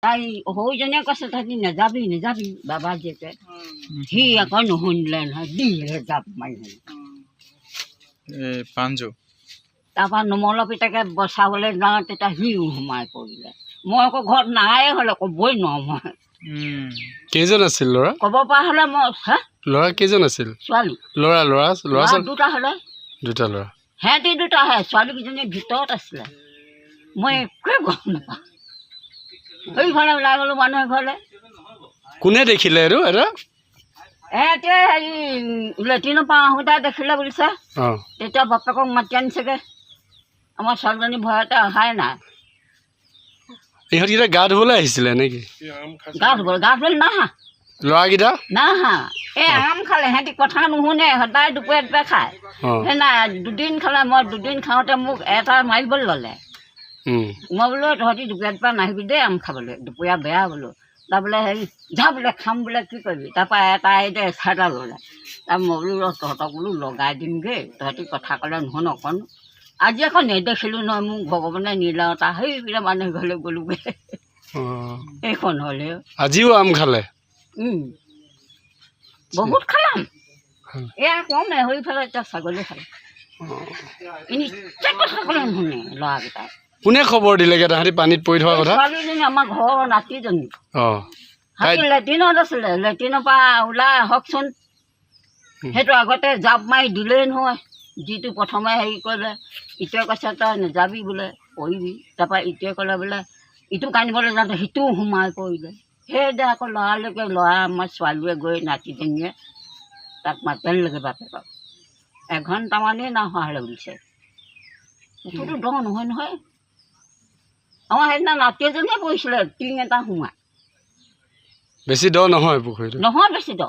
তাই সৰুজনীয়ে কৈছে তহঁতি নেযাবি বাবা জীয়েকে সি আকৌ নুশুনিলে নহয় দিলে জাপ মাৰি পাঞ্জু তাৰপৰা নোমলৰ পিতাকে বচাবলৈ যাওঁ তেতিয়া সিও সোমাই পৰিলে মই আকৌ ঘৰত নাই হ'লে ক'বই নোৱাৰোঁ মই কেইজন আছিল ল'ৰা ক'ব পৰা হ'লে মই হা ল'ৰা কেইজন আছিল ছোৱালী ল'ৰা ল'ৰা ল'ৰা দুটা হ'লে দুটা ল'ৰা সিহঁতি দুটাহে ছোৱালীকেইজনী ভিতৰত আছিলে মই একোৱে গম নাপাওঁ সেইফালে ওলাই গ'লোঁ মানুহে ঘৰলৈ কোনে দেখিলে আৰু এটা এতিয়া হেৰি লেট্ৰিনৰ পৰা আহোঁতে দেখিলে বুলিছে অঁ তেতিয়া বাপেকক মাতি আনিছেগৈ আমাৰ ছোৱালীজনী ভয়তে অহাই নাই ইহঁতকেইটা গা ধুবলৈ আহিছিলে নেকি গা ধুবলৈ নাহা ল'ৰাকেইটা নাহা এই আম খালে সিহঁতি কথা নুশুনে সদায় দুপৰীয়া খায় অঁ সেই নাই দুদিন খালে মই দুদিন খাওঁতে মোক এটা মাৰিবলৈ ল'লে মই বোলো তহঁতি দুপৰীয়া নাহিবি দেই আম খাবলৈ দুপৰীয়া বেয়া বোলো তাৰ বোলে হেৰি যা বোলে খাম বোলে কি কৰিবি তাৰপৰা এটাই এতিয়া এচাইটা ল'লে তাৰ মই বোলো তহঁতক বোলো লগাই দিমগৈ তহঁতি কথা ক'লে নুশুন অকণ আজি আকৌ নেদেখিলোঁ নহয় মোক ভগৱানে নিলে তাৰ সেইবিলাক মানুহ ঘৰলৈ গ'লোগৈ এইখন হ'লেও আজিও আম খালে বহুত খালাম এয়া কম সেইফালে এতিয়া ছাগলী খালে এনে কথা ক'লে নুশুনে ল'ৰাকেইটাই কোনে খবৰ দিলেগৈ তাহাঁতি পানীত পৰি থকা কথা ছোৱালীজনী আমাৰ ঘৰৰ নাতিজনী অঁ হাতী লেট্ৰিনত আছিলে লেট্ৰিনৰ পৰা ওলাই আহকচোন সেইটো আগতে জাপ মাৰি দিলেই নহয় যিটো প্ৰথমে হেৰি কৰিলে ইটোৱে কৈছে তই নেযাবি বোলে পৰিবি তাৰপৰা ইটোৱে ক'লে বোলে ইটো কান্দিবলৈ যাওঁতে সিটোও সোমাই পৰিলে সেইদে আকৌ ল'ৰালৈকে ল'ৰা আমাৰ ছোৱালীয়ে গৈ নাতিজনীয়ে তাক মাতি আনিলেগৈ বাপেকক এঘণ্টামানেই নাহোৱা হ'লে বুলিছে সেইটোতো দ নহয় নহয় আমাৰ সেইদিনা নাতি এজনীয়ে পৰিছিলে টিং এটা সোমাই বেছি দ নহয় পুখুৰীটো নহয় বেছি দ